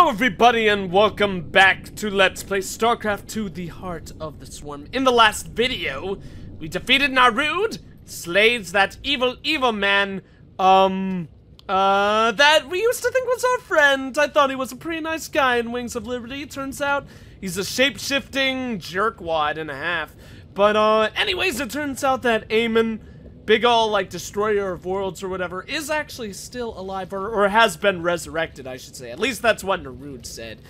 Hello everybody and welcome back to Let's Play StarCraft 2 The Heart of the Swarm. In the last video, we defeated Narud, slayed that evil man, that we used to think was our friend. I thought he was a pretty nice guy in Wings of Liberty. Turns out, he's a shape-shifting jerkwad and a half. But, anyways, it turns out that Eamon, big ol' like destroyer of worlds or whatever, is actually still alive, or has been resurrected, I should say. At least that's what Narud said.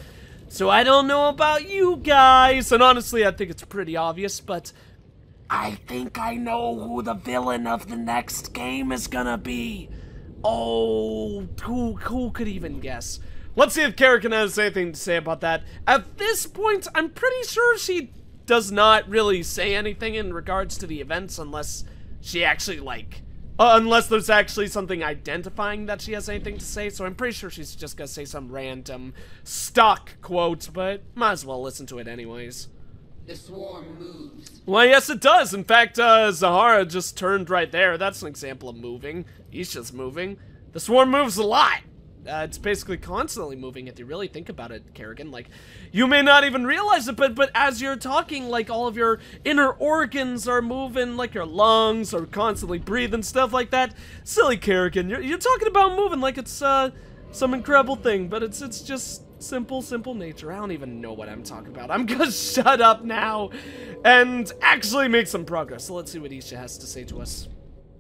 So I don't know about you guys, and honestly I think it's pretty obvious, but I think I know who the villain of the next game is gonna be. Oh, who could even guess? Let's see if Kerrigan has anything to say about that. At this point, I'm pretty sure she does not really say anything in regards to the events unless she actually, like, unless there's actually something identifying that she has anything to say, so I'm pretty sure she's just gonna say some random stock quote, but might as well listen to it anyways. The swarm moves. Well, yes it does. In fact, Zahara just turned right there. That's an example of moving. Isha's moving. The swarm moves a lot. It's basically constantly moving if you really think about it, Kerrigan. Like, you may not even realize it, but as you're talking, like, all of your inner organs are moving, like your lungs are constantly breathing, stuff like that. Silly Kerrigan, you're talking about moving like it's some incredible thing, but it's just simple nature. I don't even know what I'm talking about. I'm gonna shut up now and actually make some progress. So let's see what Isha has to say to us.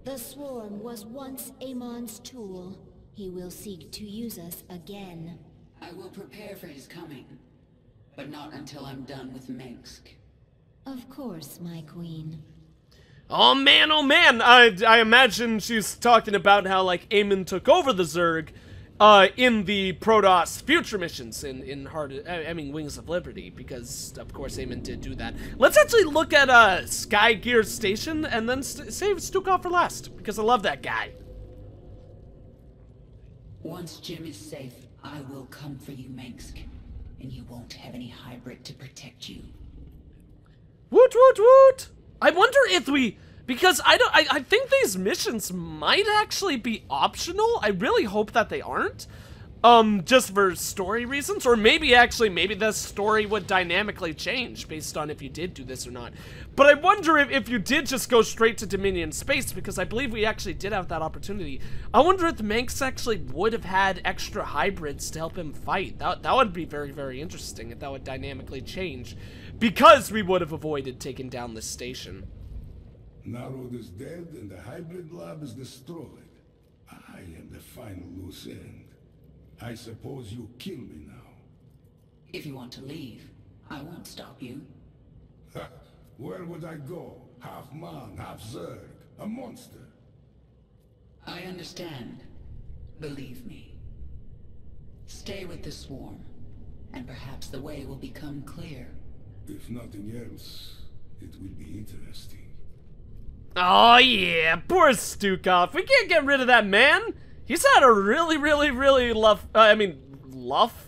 The swarm was once Amon's tool. He will seek to use us again. I will prepare for his coming, but not until I'm done with Mengsk. Of course, my queen. Oh man, I imagine she's talking about how, like, Eamon took over the Zerg in the Protoss future missions in Wings of Liberty, because of course Eamon did do that. Let's actually look at Skygear Station and then save Stukov for last, because I love that guy. Once Jim is safe, I will come for you, Mengsk, and you won't have any hybrid to protect you. Woot woot woot! I wonder if because I think these missions might actually be optional. I really hope that they aren't. Just for story reasons, or maybe the story would dynamically change based on if you did do this or not. But I wonder if you did just go straight to Dominion space, because I believe we actually did have that opportunity. I wonder if Mengsk actually would have had extra hybrids to help him fight. That would be very interesting if that would dynamically change, because we would have avoided taking down this station. Narud is dead and the hybrid lab is destroyed. I am the final loose end. I suppose you kill me now. If you want to leave, I won't stop you. Where would I go? Half man, half Zerg. A monster. I understand. Believe me. Stay with the swarm, and perhaps the way will become clear. If nothing else, it will be interesting. Oh yeah, poor Stukov. We can't get rid of that man. He's had a really rough,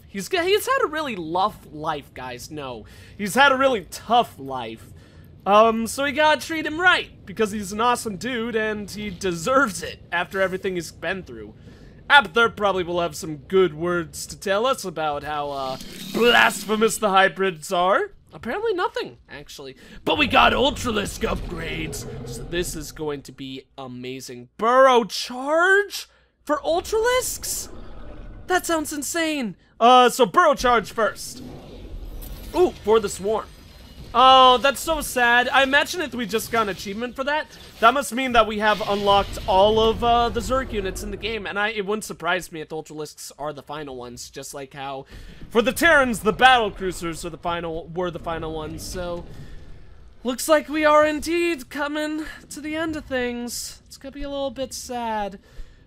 he's had a really rough life, guys. No, he's had a really tough life. So we gotta treat him right, because he's an awesome dude, and he deserves it after everything he's been through. Apther probably will have some good words to tell us about how, blasphemous the hybrids are. Apparently nothing, actually. But we got Ultralisk upgrades, so this is going to be amazing. Burrow charge for Ultralisks? That sounds insane. So burrow charge first. Ooh, for the swarm. Oh, that's so sad. I imagine if we just got an achievement for that, that must mean that we have unlocked all of the Zerg units in the game, and it wouldn't surprise me if the Ultralisks are the final ones, just like how for the Terrans, the battle cruisers were the final ones. So looks like we are indeed coming to the end of things. It's gonna be a little bit sad.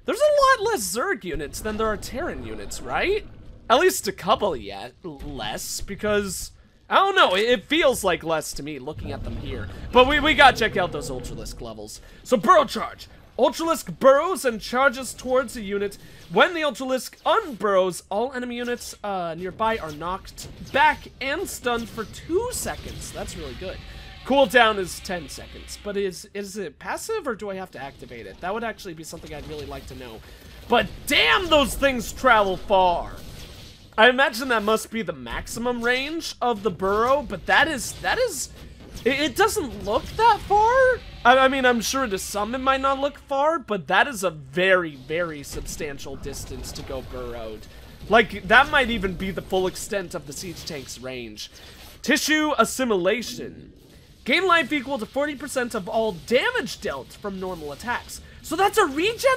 There's a lot less Zerg units than there are Terran units, right? At least a couple less, because I don't know, it feels like less to me looking at them here. But we gotta check out those Ultralisk levels. So burrow charge. Ultralisk burrows and charges towards a unit. When the Ultralisk unburrows, all enemy units nearby are knocked back and stunned for 2 seconds. That's really good. Cooldown is 10 seconds, but is it passive or do I have to activate it? That would actually be something I'd really like to know. But damn, those things travel far. I imagine that must be the maximum range of the burrow, but that is, it doesn't look that far. I mean, I'm sure to some it might not look far, but that is a very, very substantial distance to go burrowed. Like, that might even be the full extent of the siege tank's range. Tissue assimilation. Gain life equal to 40% of all damage dealt from normal attacks. So that's a regen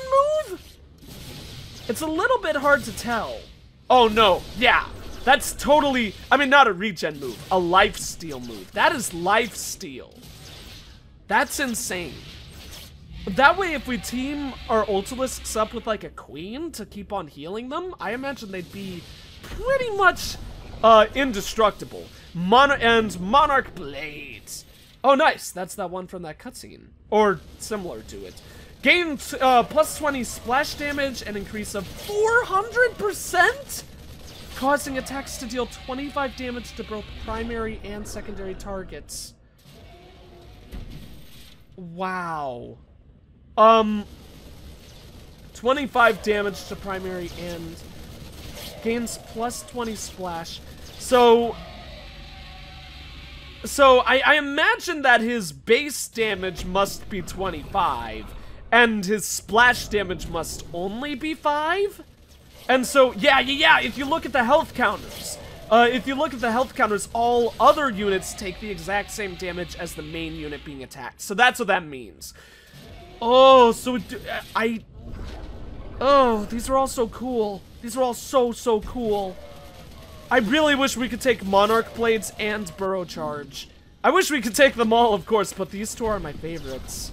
move? It's a little bit hard to tell. Oh no, yeah. That's totally, I mean, not a regen move, a lifesteal move. That is lifesteal. That's insane. That way, if we team our Ultralisks up with like a queen to keep on healing them, I imagine they'd be pretty much indestructible. Monarch Blades. Oh, nice. That's that one from that cutscene. Or similar to it. Gain plus 20 splash damage and increase of 400%? Causing attacks to deal 25 damage to both primary and secondary targets. Wow. 25 damage to primary and gains plus 20 splash. So I imagine that his base damage must be 25, and his splash damage must only be 5? And so, yeah, if you look at the health counters, all other units take the exact same damage as the main unit being attacked. So that's what that means. Oh, so oh, these are all so cool. These are all so cool. I really wish we could take Monarch Blades and Burrow Charge. I wish we could take them all, of course, but these two are my favorites.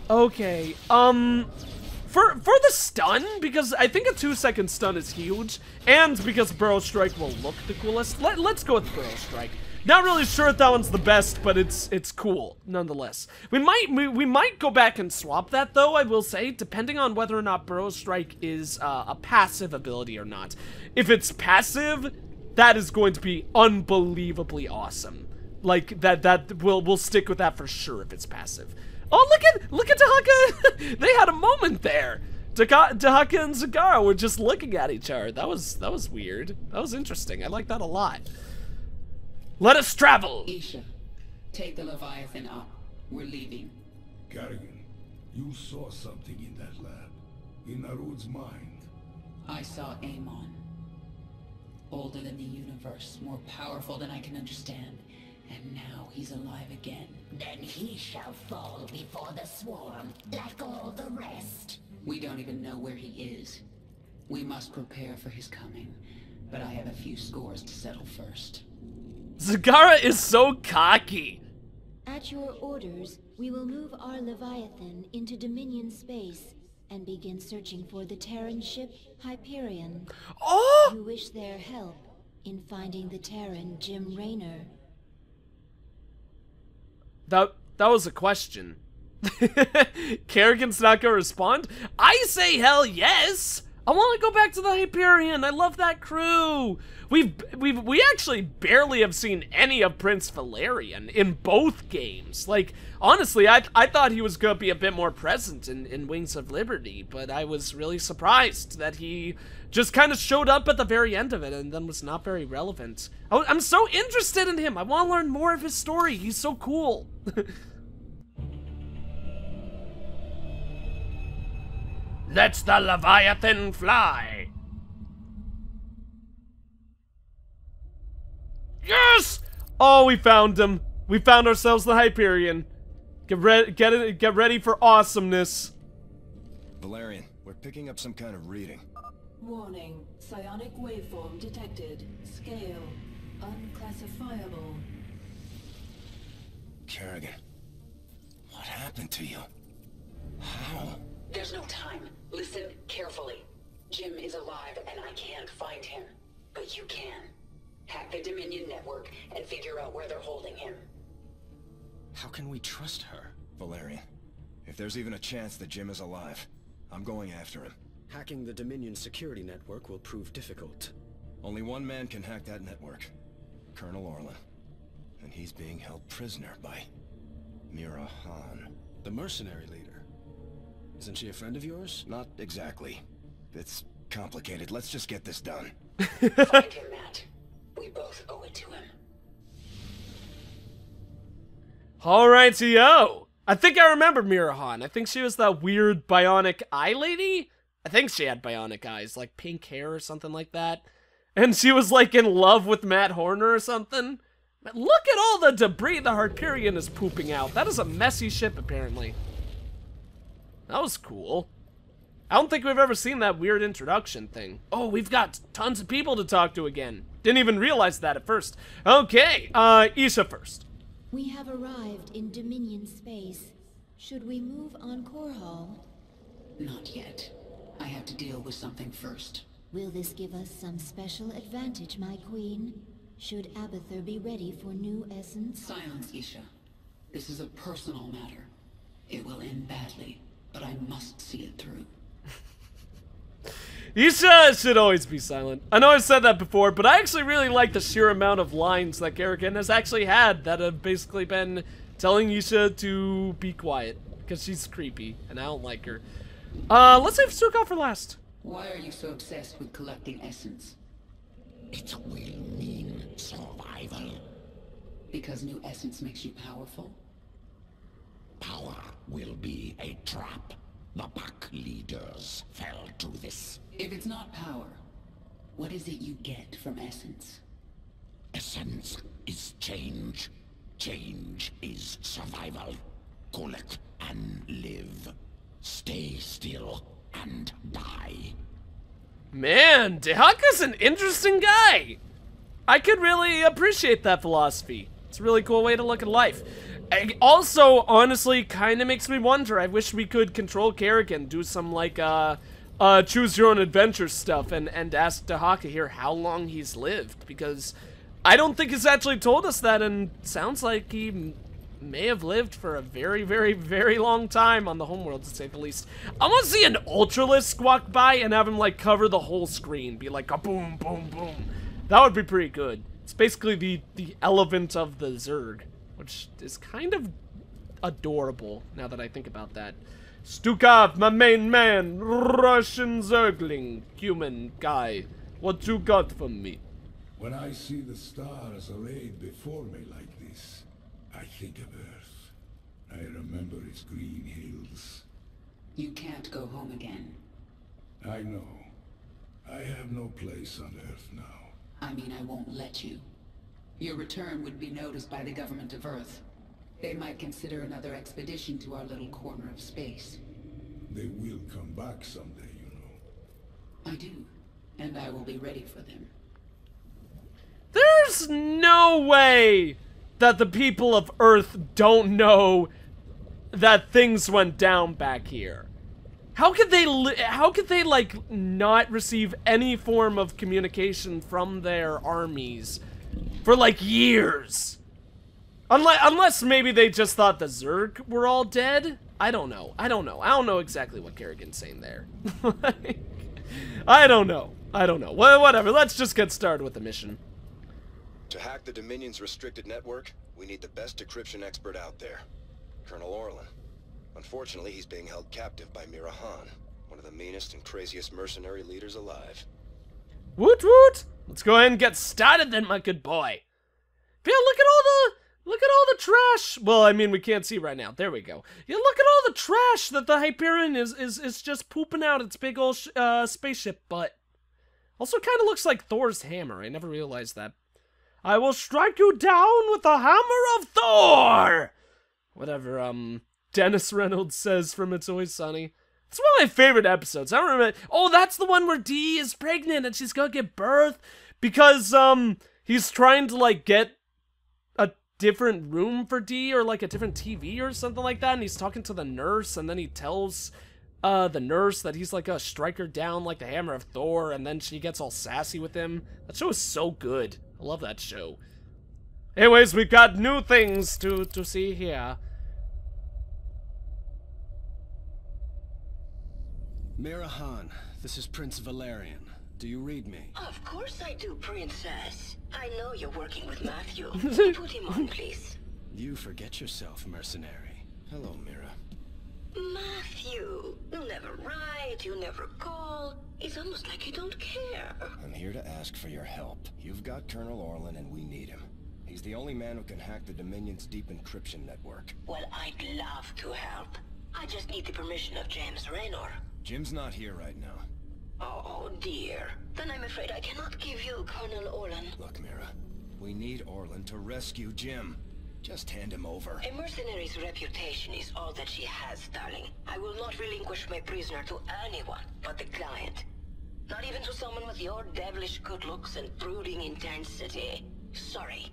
Okay, for the stun, because I think a 2-second stun is huge, and because Burrow Strike will look the coolest, let's go with Burrow Strike. Not really sure if that one's the best, but it's cool nonetheless. We might go back and swap that though, I will say, depending on whether or not Burrow Strike is a passive ability or not. If it's passive, that is going to be unbelievably awesome. Like we'll stick with that for sure if it's passive. Oh, look at Dahaka! They had a moment there. Dahaka and Zagara were just looking at each other. That was weird. That was interesting. I like that a lot. Let us travel! Isha, take the Leviathan up. We're leaving. Kerrigan, you saw something in that lab. In Narud's mind. I saw Amon. Older than the universe, more powerful than I can understand. And now he's alive again. Then he shall fall before the swarm, like all the rest. We don't even know where he is. We must prepare for his coming. But I have a few scores to settle first. Zagara is so cocky. At your orders, we will move our Leviathan into Dominion space and begin searching for the Terran ship Hyperion. Oh! You wish their help in finding the Terran Jim Raynor. That was a question. Kerrigan's not gonna respond? I say hell yes! I want to go back to the Hyperion. I love that crew. We actually barely have seen any of Prince Valerian in both games. Like, honestly, I thought he was going to be a bit more present in Wings of Liberty, but I was really surprised that he just kind of showed up at the very end of it and then was not very relevant. I'm so interested in him. I want to learn more of his story. He's so cool. Let's the Leviathan fly. Yes! Oh, we found him. We found ourselves the Hyperion. Get ready for awesomeness. Valerian, we're picking up some kind of reading. Warning, psionic waveform detected. Scale, unclassifiable. Kerrigan, what happened to you? How? There's no time. Listen carefully. Jim is alive and I can't find him. But you can. Hack the Dominion network and figure out where they're holding him. How can we trust her? Valerian, if there's even a chance that Jim is alive, I'm going after him. Hacking the Dominion security network will prove difficult. Only one man can hack that network. Colonel Orlan. And he's being held prisoner by Mira Han. The mercenary leader. Isn't she a friend of yours? Not exactly. It's complicated. Let's just get this done. Find him, Matt. We both owe it to him. Alrighty, yo. I think I remember Mirahan. I think she was that weird bionic eye lady. I think she had bionic eyes, like pink hair or something like that. And she was like in love with Matt Horner or something. But look at all the debris the Hyperion is pooping out. That is a messy ship, apparently. That was cool. I don't think we've ever seen that weird introduction thing. Oh, we've got tons of people to talk to again. Didn't even realize that at first. Okay, Isha first. We have arrived in Dominion space. Should we move on Core Hall? Not yet. I have to deal with something first. Will this give us some special advantage, my queen? Should Abathur be ready for new essence? Silence, Isha. This is a personal matter. It will end badly, but I must see it through. Isha should always be silent. I know I've said that before, but I actually really like the sheer amount of lines that Kerrigan has actually had that have basically been telling Isha to be quiet, because she's creepy, and I don't like her. Let's save Stukov for last. Why are you so obsessed with collecting essence? It will mean survival. Because new essence makes you powerful? Power will be a trap. The pack leaders fell to this. If it's not power, what is it you get from essence? Essence is change. Change is survival. Collect and live. Stay still and die. Man, Dehaka's an interesting guy. I could really appreciate that philosophy. It's a really cool way to look at life. It also, honestly, kind of makes me wonder. I wish we could control Kerrigan, do some, like, choose your own adventure stuff, and ask Dehaka here how long he's lived, because I don't think he's actually told us that, and sounds like he may have lived for a very, very, very long time on the homeworld, to say the least. I want to see an Ultralisk walk by and have him, like, cover the whole screen, be like, a boom, boom, boom. That would be pretty good. It's basically the elephant of the Zerg, which is kind of adorable, now that I think about that. Stukov, my main man, Russian Zergling, human guy. What you got for me? When I see the stars arrayed before me like this, I think of Earth. I remember its green hills. You can't go home again. I know. I have no place on Earth now. I mean, I won't let you. Your return would be noticed by the government of Earth. They might consider another expedition to our little corner of space. They will come back someday, you know. I do, and I will be ready for them. There's no way that the people of Earth don't know that things went down back here. How could they like not receive any form of communication from their armies for like years? Unless maybe they just thought the Zerg were all dead. I don't know. I don't know exactly what Kerrigan's saying there. I don't know. Well, whatever. Let's just get started with the mission. To hack the Dominion's restricted network, we need the best decryption expert out there, Colonel Orlan. Unfortunately, he's being held captive by Mirahan, one of the meanest and craziest mercenary leaders alive. Woot woot! Let's go ahead and get started then, my good boy. Yeah, look at all the trash. Well, I mean, we can't see right now. There we go. Yeah, look at all the trash that the Hyperion is just pooping out its big old spaceship butt. Also kind of looks like Thor's hammer. I never realized that. I will strike you down with the hammer of Thor! Whatever, Dennis Reynolds says from It's Always Sunny. It's one of my favorite episodes. I don't remember. Oh, that's the one where Dee is pregnant and she's gonna give birth because, he's trying to, like, get a different room for Dee or, like, a different TV or something like that, and he's talking to the nurse, and then he tells, the nurse that he's, like, a strike her down like the hammer of Thor, and then she gets all sassy with him. That show is so good. I love that show. Anyways, we've got new things to see here. Mirahan, this is Prince Valerian. Do you read me? Of course I do, Princess. I know you're working with Matthew. Put him on, please. You forget yourself, mercenary. Hello, Mira. Matthew, you never write chat, you never call. It's almost like you don't care. I'm here to ask for your help. You've got Colonel Orlan and we need him. He's the only man who can hack the Dominion's deep encryption network. Well, I'd love to help. I just need the permission of James Raynor. Jim's not here right now. Oh dear. Then I'm afraid I cannot give you Colonel Orlan. Look, Mira, we need Orlan to rescue Jim. Just hand him over. A mercenary's reputation is all that she has, darling. I will not relinquish my prisoner to anyone but the client. Not even to someone with your devilish good looks and brooding intensity. Sorry.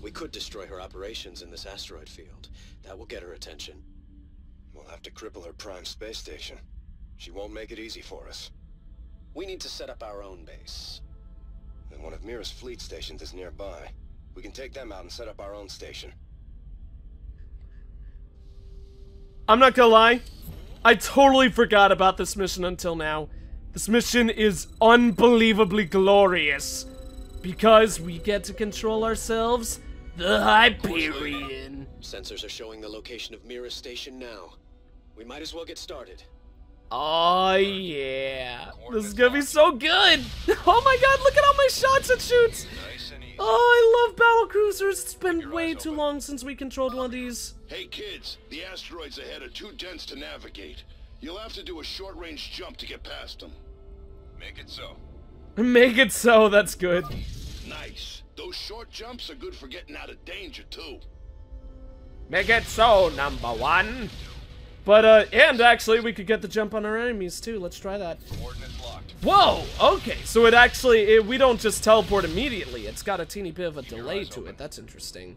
We could destroy her operations in this asteroid field. That will get her attention. We'll have to cripple her prime space station. She won't make it easy for us. We need to set up our own base. And one of Mira's fleet stations is nearby. We can take them out and set up our own station. I'm not gonna lie, I totally forgot about this mission until now. This mission is unbelievably glorious. Because we get to control ourselves, the Hyperion. Sensors are showing the location of Mira's station now. We might as well get started. Oh yeah, this is gonna be so good. Oh my god, look at all my shots it shoots. Oh, I love battlecruisers. It's been way too long since we controlled one of these. Hey kids, the asteroids ahead are too dense to navigate. You'll have to do a short-range jump to get past them. Make it so. Make it so, that's good. Nice. Those short jumps are good for getting out of danger too. Make it so, number one. But, and actually, we could get the jump on our enemies, too. Let's try that. Coordinates locked. Whoa! Okay, so it actually, we don't just teleport immediately. It's got a teeny bit of a delay to it. That's interesting.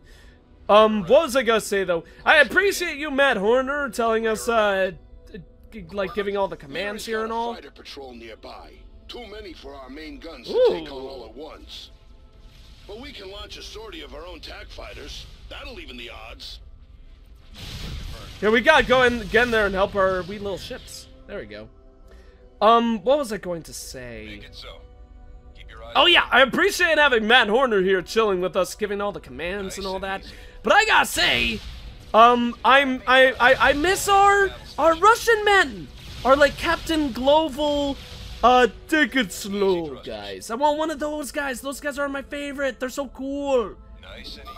What was I gonna say, though? I appreciate you, Matt Horner, telling us, like, giving all the commands here and all. Fighter patrol nearby. Too many for our main guns Ooh. to take on all at once. But we can launch a sortie of our own TAC fighters. That'll even the odds. Yeah, we gotta go in, get in there and help our wee little ships. There we go. What was I going to say? Make it so. Keep your eyes Oh yeah, I appreciate having Matt Horner here chilling with us, giving all the commands and all that. But I gotta say, I miss our Russian men, our like Captain Global, take it slow guys. I want one of those guys. Those guys are my favorite. They're so cool. nice and easy.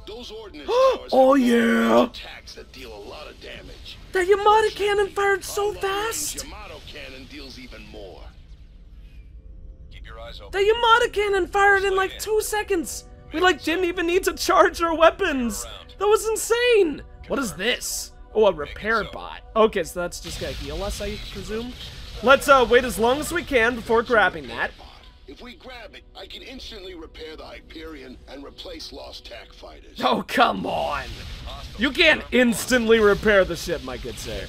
Those ordnance towers Oh have yeah. attacks that deal a lot of damage. That Yamato cannon fired so Our long-range fast. Yamato cannon deals even more. Keep your eyes open. The Yamato cannon fired in like 2 seconds. We like didn't even need to charge our weapons. That was insane. What is this? Oh, a repair bot. Okay, so that's just gonna heal us, I presume. Let's wait as long as we can before grabbing that. If we grab it, I can instantly repair the Hyperion and replace lost TAC fighters. Oh, come on. You can't instantly repair the ship, my good sir.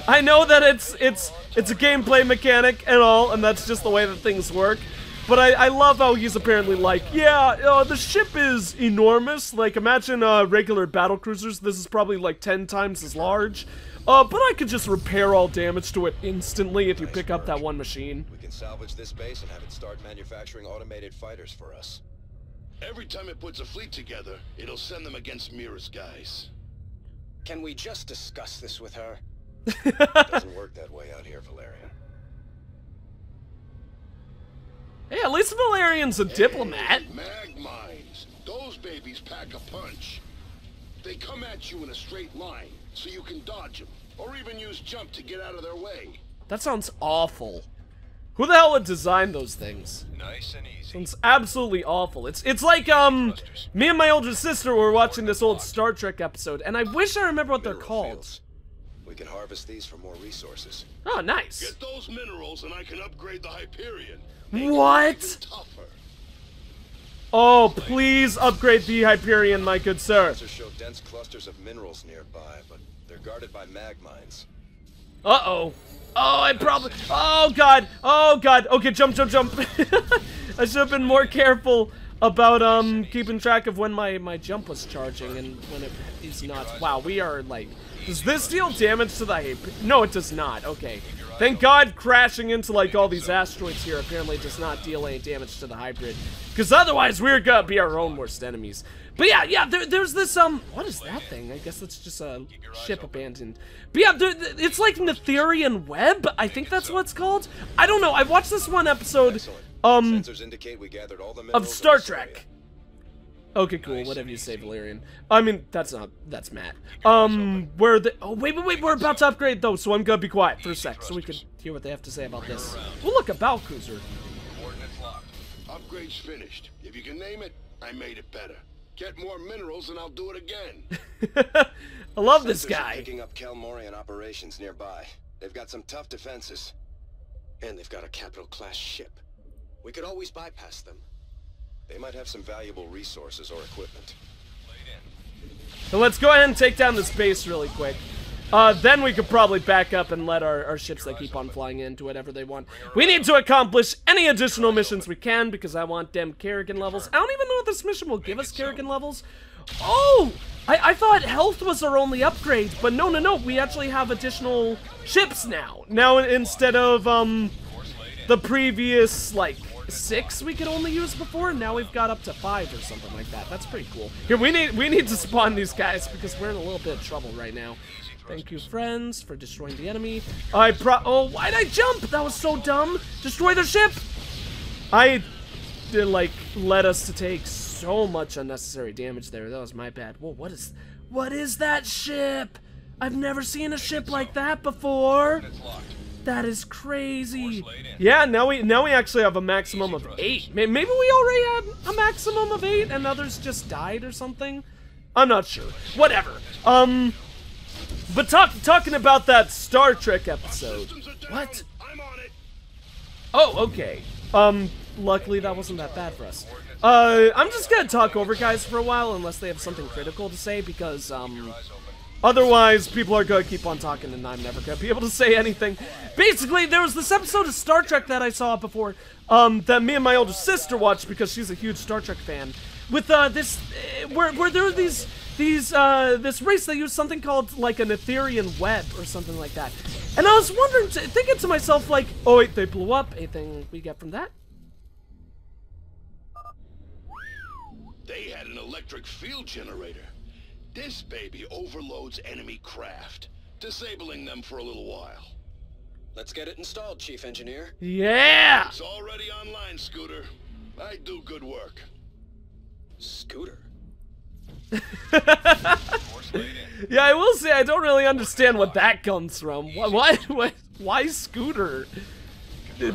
I know that it's a gameplay mechanic and all, and that's just the way that things work. But I love how he's apparently like, yeah, the ship is enormous. Like, imagine regular battlecruisers. This is probably like 10 times as large. But I could just repair all damage to it instantly if you pick up that one machine. We can salvage this base and have it start manufacturing automated fighters for us. Every time it puts a fleet together, it'll send them against Mira's guys. Can we just discuss this with her? Doesn't work that way out here, Valerian. Hey, at least Valerian's a diplomat. Mag mines. Those babies pack a punch. They come at you in a straight line, so you can dodge them, or even use jump to get out of their way. That sounds awful. Who the hell would design those things? Nice and easy. Sounds absolutely awful. It's like, me and my older sister were watching this old Star Trek episode, and I wish I remember what they're Mineral called. fields. We can harvest these for more resources. Oh, nice. Get those minerals and I can upgrade the Hyperion. What? Tougher. Oh, please upgrade the Hyperion, my good sir. Sensors show dense clusters of minerals nearby, but they're guarded by mag mines. Uh-oh. Oh, I probably... Oh, God. Oh, God. Okay, jump, jump, jump. I should have been more careful. about keeping track of when my jump was charging and when it is not. Wow, we are like, does this deal damage to the Hyperion? No, it does not. Okay. Thank God crashing into like all these asteroids here apparently does not deal any damage to the hybrid. Because otherwise we're gonna be our own worst enemies. But yeah, there's this, what is that thing? I guess it's just a ship abandoned. But yeah, it's like Hyperion web. I think that's what it's called. I don't know. I watched this one episode, Sensors indicate we gathered all the of minerals Star in this area. Trek. Okay, cool. Whatever you say, Valerian. I mean, that's Matt. Where the... Oh, wait. We're about to upgrade, though, so I'm gonna be quiet for a sec so we can hear what they have to say about this. Oh, look, a battle cruiser. Coordinates locked. Upgrade's finished. If you can name it, I made it better. Get more minerals and I'll do it again. I love this Sensors are guy. picking up Kelmorian operations nearby. They've got some tough defenses. And they've got a capital-class ship. We could always bypass them. They might have some valuable resources or equipment. So let's go ahead and take down this base really quick. Then we could probably back up and let our ships that keep on flying in do whatever they want. We need to accomplish any additional missions we can because I want them Kerrigan levels. I don't even know if this mission will give us Kerrigan levels. Oh! I thought health was our only upgrade, but no. We actually have additional ships now. Now instead of, the previous, like, 6 we could only use before, now we've got up to 5 or something like that. That's pretty cool. Here, we need to spawn these guys because we're in a little bit of trouble right now. Thank you, friends, for destroying the enemy. Oh, why'd I jump? That was so dumb. Destroy the ship. I did, like, led us to take so much unnecessary damage there. That was my bad. Whoa, what is that ship? I've never seen a ship like that before. That is crazy. Yeah, now we actually have a maximum of 8. Maybe we already had a maximum of 8 and others just died or something. I'm not sure. Whatever. But talking about that Star Trek episode. What? Oh, okay. Luckily that wasn't that bad for us. I'm just gonna talk over guys for a while unless they have something critical to say because, otherwise, people are gonna keep on talking and I'm never gonna be able to say anything. Basically, there was this episode of Star Trek that I saw before, that me and my older sister watched because she's a huge Star Trek fan. With, where there were this race that used something called, like, an Hyperion web or something like that. And I was wondering, thinking to myself, like, oh wait, they blew up. Anything we get from that? They had an electric field generator. This baby overloads enemy craft, disabling them for a little while. Let's get it installed, Chief Engineer. Yeah! It's already online, Scooter. I do good work. Scooter? Yeah, I will say I don't really understand what that comes from. Why Scooter?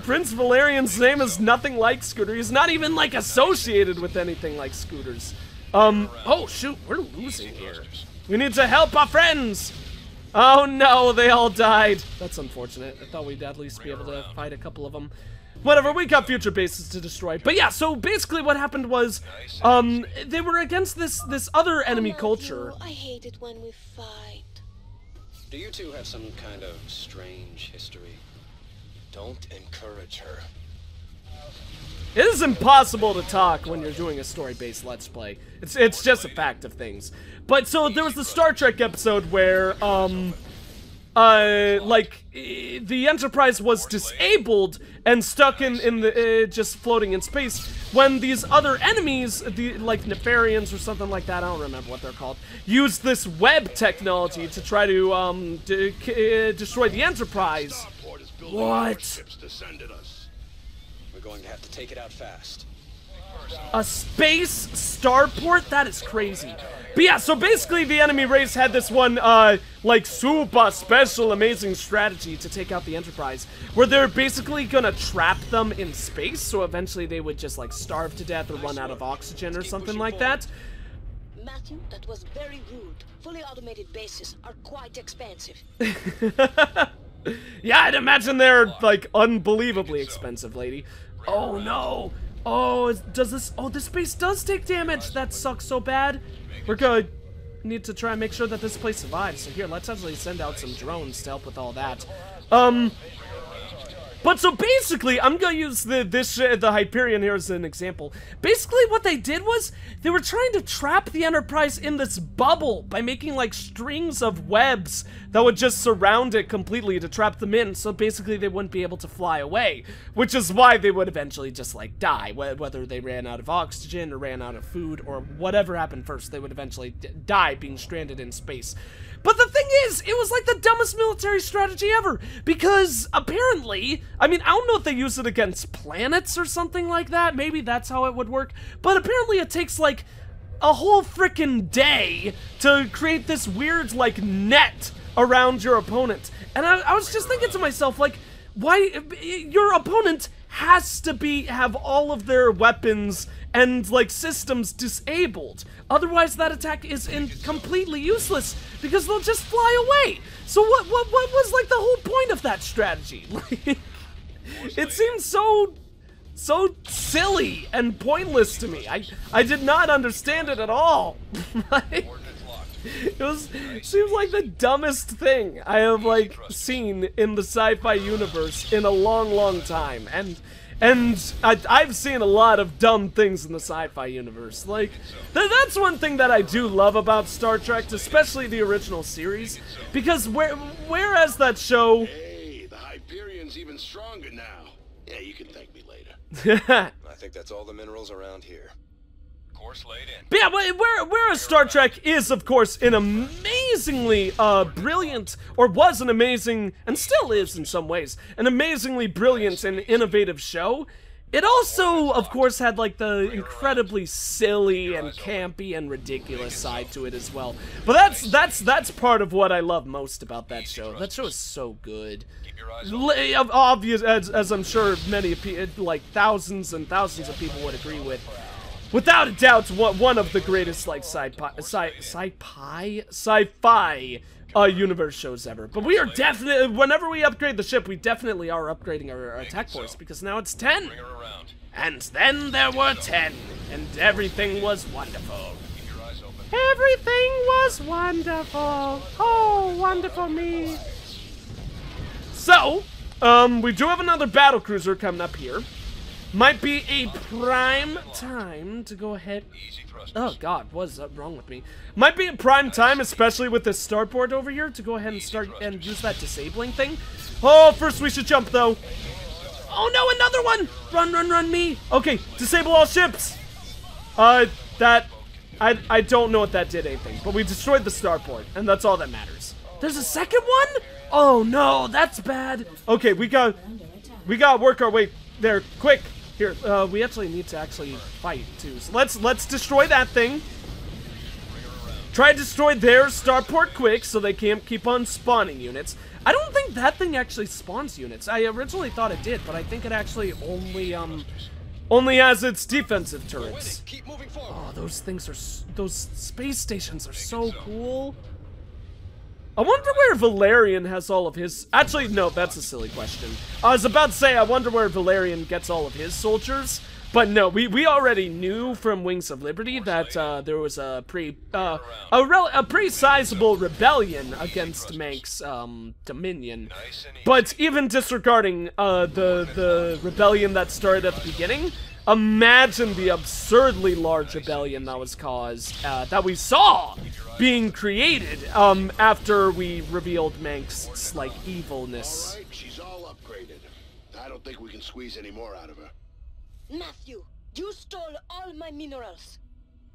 Prince Valerian's name is nothing like Scooter. He's not even, like, associated with anything like Scooters. Oh shoot, we're losing here. We need to help our friends! Oh no, they all died. That's unfortunate. I thought we'd at least be able to fight a couple of them. Whatever, we got future bases to destroy. But yeah, so basically what happened was, they were against this other enemy culture. I hate it when we fight. Do you two have some kind of strange history? Don't encourage her. It is impossible to talk when you're doing a story-based Let's Play. It's just a fact of things. But so there was the Star Trek episode where, like, the Enterprise was disabled and stuck in the, just floating in space when these other enemies, like Hyperions or something like that, I don't remember what they're called, used this web technology to try to, destroy the Enterprise. What? We're going to have to take it out fast. A space starport? That is crazy. But yeah, so basically the enemy race had this one, like, super special amazing strategy to take out the Enterprise, where they're basically gonna trap them in space, so eventually they would just, like, starve to death or run out of oxygen or something like that. Matthew, that was very rude. Fully automated bases are quite expensive. Yeah, I'd imagine they're, like, unbelievably expensive, lady. Oh, no. Oh, this base does take damage. That sucks so bad. We're gonna need to try and make sure that this place survives. So here, let's actually send out some drones to help with all that. But But so basically, I'm gonna use the Hyperion here as an example. Basically, what they did was they were trying to trap the Enterprise in this bubble by making like strings of webs that would just surround it completely to trap them in. So basically, they wouldn't be able to fly away, which is why they would eventually just like die, whether they ran out of oxygen or ran out of food or whatever happened first. They would eventually die being stranded in space. But the thing is, it was like the dumbest military strategy ever, because apparently, I mean, I don't know if they use it against planets or something like that, maybe that's how it would work, but apparently it takes like a whole frickin' day to create this weird like net around your opponent. And I was just thinking to myself, like, why, your opponent has to have all of their weapons and like systems disabled. Otherwise that attack is completely useless because they'll just fly away. So what was like the whole point of that strategy? Like, it seems so silly and pointless to me. I did not understand it at all. Like, seems like the dumbest thing I have like seen in the sci-fi universe in a long time. And I've seen a lot of dumb things in the sci-fi universe. Like, that's one thing that I do love about Star Trek, especially the original series, because whereas that show... Hey, the Hyperion's even stronger now. Yeah, you can thank me later. I think that's all the minerals around here. Course laid in. But yeah, whereas Star Trek is, of course, an amazingly brilliant, or was an amazing, and still is in some ways, an amazingly brilliant and innovative show, it also, of course, had like the incredibly silly and campy and ridiculous side to it as well. But that's part of what I love most about that show. That show is so good. Obvious, as I'm sure many like thousands and thousands of people would agree with. Without a doubt, one of the greatest like sci-fi universe shows ever. But we are definitely, whenever we upgrade the ship, we definitely are upgrading our attack force, because now it's 10. And then there were 10, and everything was wonderful. Everything was wonderful. Oh, wonderful me. So, we do have another battlecruiser coming up here. Might be a prime time to go ahead. Oh god, what is wrong with me? Might be a prime time, especially with this starport over here, to go ahead and start and use that disabling thing. Oh, first we should jump though. Oh no, another one! Run me! Okay, disable all ships! I don't know what that did anything, but we destroyed the starport, and that's all that matters. There's a second one? Oh no, that's bad. Okay, we gotta work our way there, quick. Here, we actually need to fight too. So let's destroy that thing. Try to destroy their starport quick so they can't keep on spawning units. I don't think that thing actually spawns units. I originally thought it did, but I think it actually only has its defensive turrets. Oh, those space stations are so cool. I wonder where Valerian has all of his... Actually, no, that's a silly question. I was about to say, I wonder where Valerian gets all of his soldiers. But no, we already knew from Wings of Liberty that there was a pretty sizable rebellion against Mengsk's Dominion. But even disregarding the rebellion that started at the beginning, imagine the absurdly large rebellion that was caused, that we saw being created after we revealed Mengsk's like evilness. All right, she's all upgraded. I don't think we can squeeze any more out of her. Matthew, you stole all my minerals.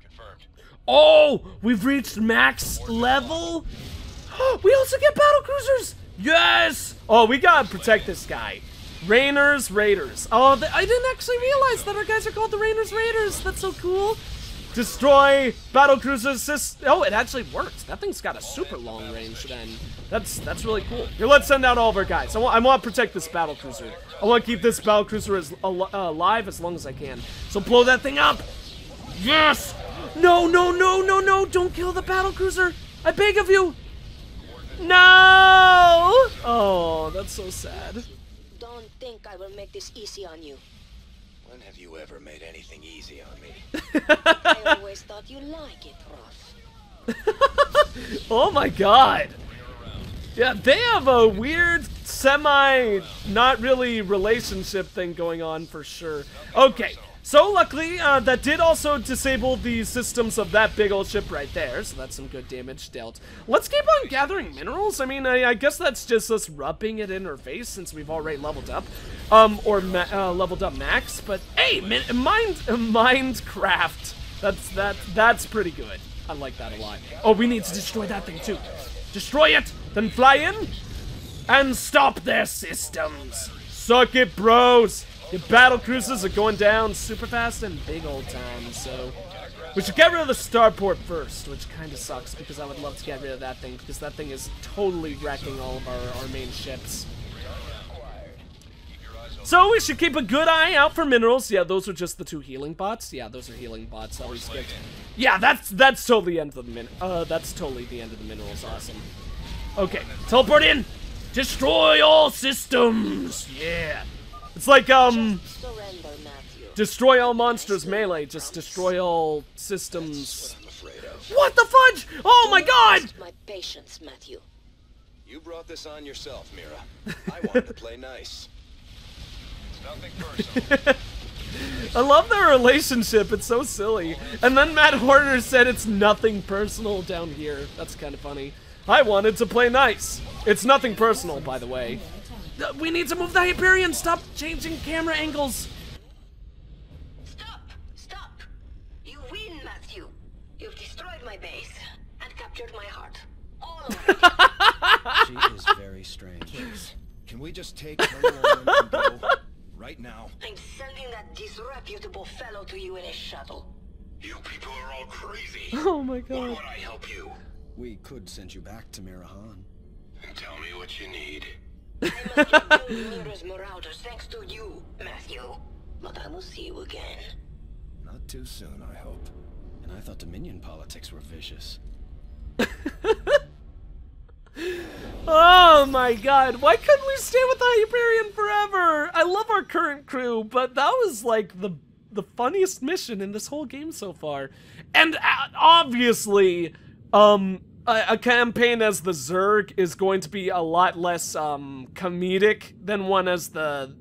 Confirmed. Oh, we've reached max level. We also get battlecruisers. Yes. Oh, we gotta protect this guy. Raiders. Oh, I didn't actually realize that our guys are called the Raiders. That's so cool. Destroy battlecruisers. Oh, it actually worked. That thing's got a super long range then. That's really cool. Here, let's send out all of our guys. I want to protect this battlecruiser. I want to keep this battlecruiser alive as long as I can. So blow that thing up. Yes. No. Don't kill the battlecruiser. I beg of you. No. Oh, that's so sad. Don't think I will make this easy on you. When have you ever made anything easy on me? I always thought you like it rough. Oh my god. Yeah, they have a weird semi, not really relationship thing going on for sure. Okay, so luckily, that did also disable the systems of that big old ship right there, so that's some good damage dealt. Let's keep on gathering minerals. I mean, I guess that's just us rubbing it in her face since we've already leveled up, or leveled up max, but hey, Minecraft, that's pretty good. I like that a lot. Oh, we need to destroy that thing too. Destroy it, then fly in, and stop their systems. Suck it, bros. Your battle cruisers are going down super fast and big old time, so we should get rid of the starport first, which kind of sucks because I would love to get rid of that thing because that thing is totally wrecking all of our main ships. So we should keep a good eye out for minerals. Yeah, those are just the 2 healing bots. Yeah, those are healing bots that we skipped. Yeah, that's totally the end of the that's totally the end of the minerals. Awesome. Okay, teleport in. Destroy all systems. Yeah. It's like, destroy all monsters melee, just destroy all systems. What the fudge? Oh my god! My patience, Matthew. You brought this on yourself, Mira. I wanted to play nice. It's nothing personal. I love their relationship, it's so silly. And then Matt Horner said it's nothing personal down here. That's kind of funny. I wanted to play nice. It's nothing personal, by the way. We need to move the Hyperion. Stop changing camera angles. Stop! Stop! You win, Matthew. You've destroyed my base and captured my heart. All of it. She is very strange. Can we just take her and go right now? I'm sending that disreputable fellow to you in a shuttle. You people are all crazy. Oh my god. Why would I help you? We could send you back to Mirahan. And tell me what you need. I must rebuild Mira's marauders thanks to you, Matthew. But I will see you again. Not too soon, I hope. And I thought Dominion politics were vicious. Oh my god, why couldn't we stay with the Hyperion forever? I love our current crew, but that was like the funniest mission in this whole game so far. And obviously, a campaign as the Zerg is going to be a lot less comedic than one as the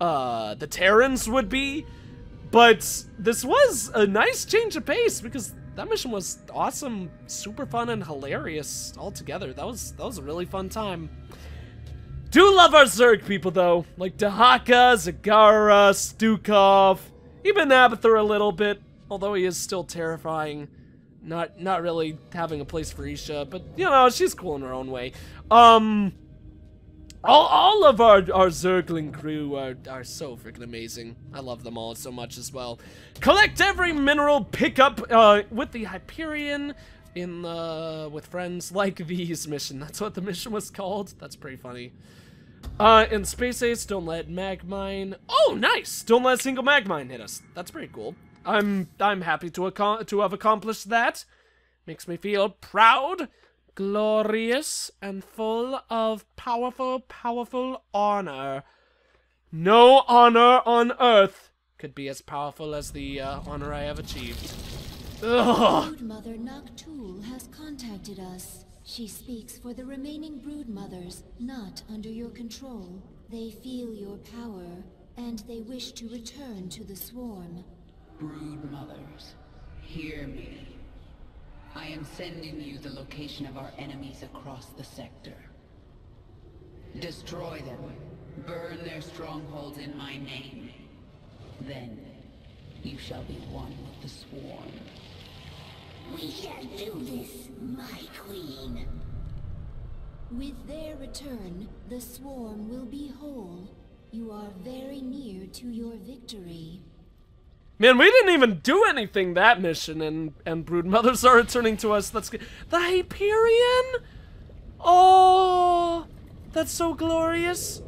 Terrans would be, but this was a nice change of pace because that mission was awesome, super fun, and hilarious altogether. That was a really fun time. Do love our Zerg people though, like Dahaka, Zagara, Stukov, even Abathur a little bit, although he is still terrifying. Not really having a place for Isha, but you know, she's cool in her own way. All of our Zergling crew are so freaking amazing. I love them all so much as well. Collect every mineral, pick up with the Hyperion in with friends like these mission. That's what the mission was called. That's pretty funny. In Space Ace, don't let Magmine. Oh, nice! Don't let a single Magmine hit us. That's pretty cool. I'm happy to have accomplished that. Makes me feel proud, glorious, and full of powerful honor. No honor on Earth could be as powerful as the honor I have achieved. Ugh. Broodmother Noctul has contacted us. She speaks for the remaining broodmothers not under your control. They feel your power, and they wish to return to the swarm. Brood mothers, hear me. I am sending you the location of our enemies across the sector. Destroy them. Burn their strongholds in my name. Then, you shall be one with the swarm. We shall do this, my queen. With their return, the swarm will be whole. You are very near to your victory. Man, we didn't even do anything that mission, and broodmothers are returning to us. That's good. The Hyperion? Oh, that's so glorious.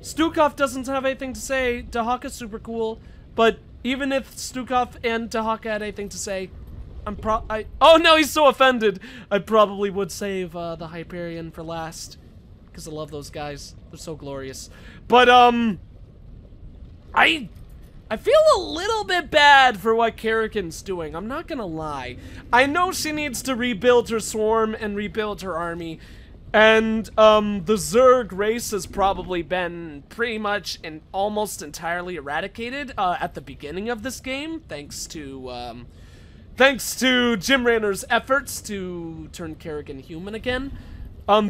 Stukov doesn't have anything to say. Dahaka's super cool, but even if Stukov and Dahaka had anything to say, oh no, he's so offended. I probably would save the Hyperion for last, because I love those guys. They're so glorious. But I feel a little bit bad for what Kerrigan's doing, I'm not gonna lie. I know she needs to rebuild her swarm and rebuild her army, And, the Zerg race has probably been pretty much and almost entirely eradicated, at the beginning of this game, thanks to Jim Raynor's efforts to turn Kerrigan human again.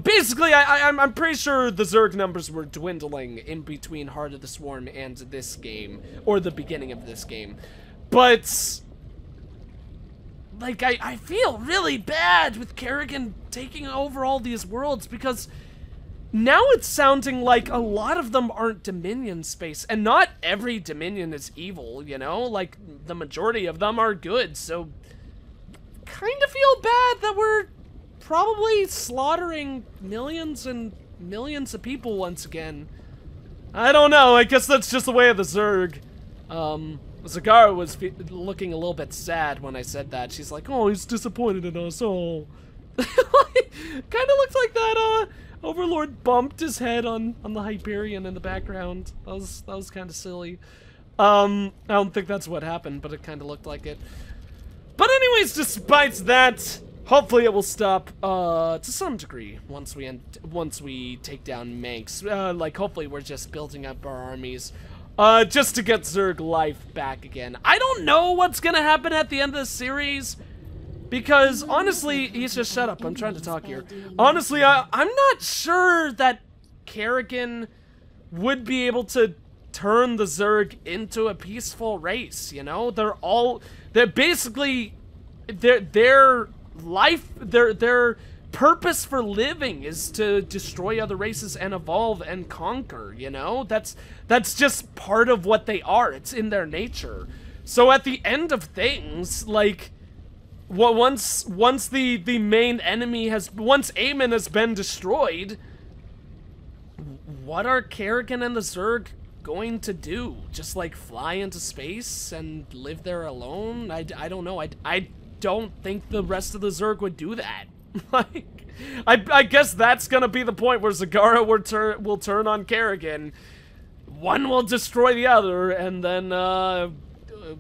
Basically, I'm pretty sure the Zerg numbers were dwindling in between Heart of the Swarm and this game, or the beginning of this game. But, like, I feel really bad with Kerrigan taking over all these worlds, because now it's sounding like a lot of them aren't Dominion space, and not every Dominion is evil, you know? Like, the majority of them are good, so kind of feel bad that we're probably slaughtering millions and millions of people once again. I don't know, I guess that's just the way of the Zerg. Zagara was looking a little bit sad when I said that. She's like, oh, he's disappointed in us, oh. Kind of looks like that, Overlord bumped his head on the Hyperion in the background. That was kind of silly. I don't think that's what happened, but it kind of looked like it. But anyways, despite that, hopefully it will stop, to some degree once we take down Mengsk. Like, hopefully we're just building up our armies, just to get Zerg life back again. I don't know what's gonna happen at the end of the series, because honestly, he's just shut up. I'm trying to talk here. Honestly, I'm not sure that Kerrigan would be able to turn the Zerg into a peaceful race, you know? They're basically, their purpose for living is to destroy other races and evolve and conquer, you know? That's just part of what they are. It's in their nature. So at the end of things, like, once the main enemy once Aemon has been destroyed, what are Kerrigan and the Zerg going to do? Just, like, fly into space and live there alone? I don't know. I don't think the rest of the Zerg would do that. Like, I guess that's gonna be the point where Zagara will turn on Kerrigan. One will destroy the other, and then,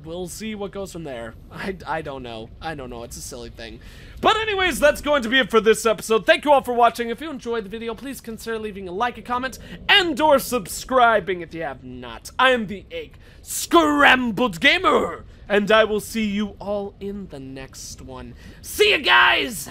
we'll see what goes from there. I don't know. I don't know. It's a silly thing. But anyways, that's going to be it for this episode. Thank you all for watching. If you enjoyed the video, please consider leaving a like, a comment, and or subscribing if you have not. I am the EggScrambledGamer, and I will see you all in the next one. See you guys!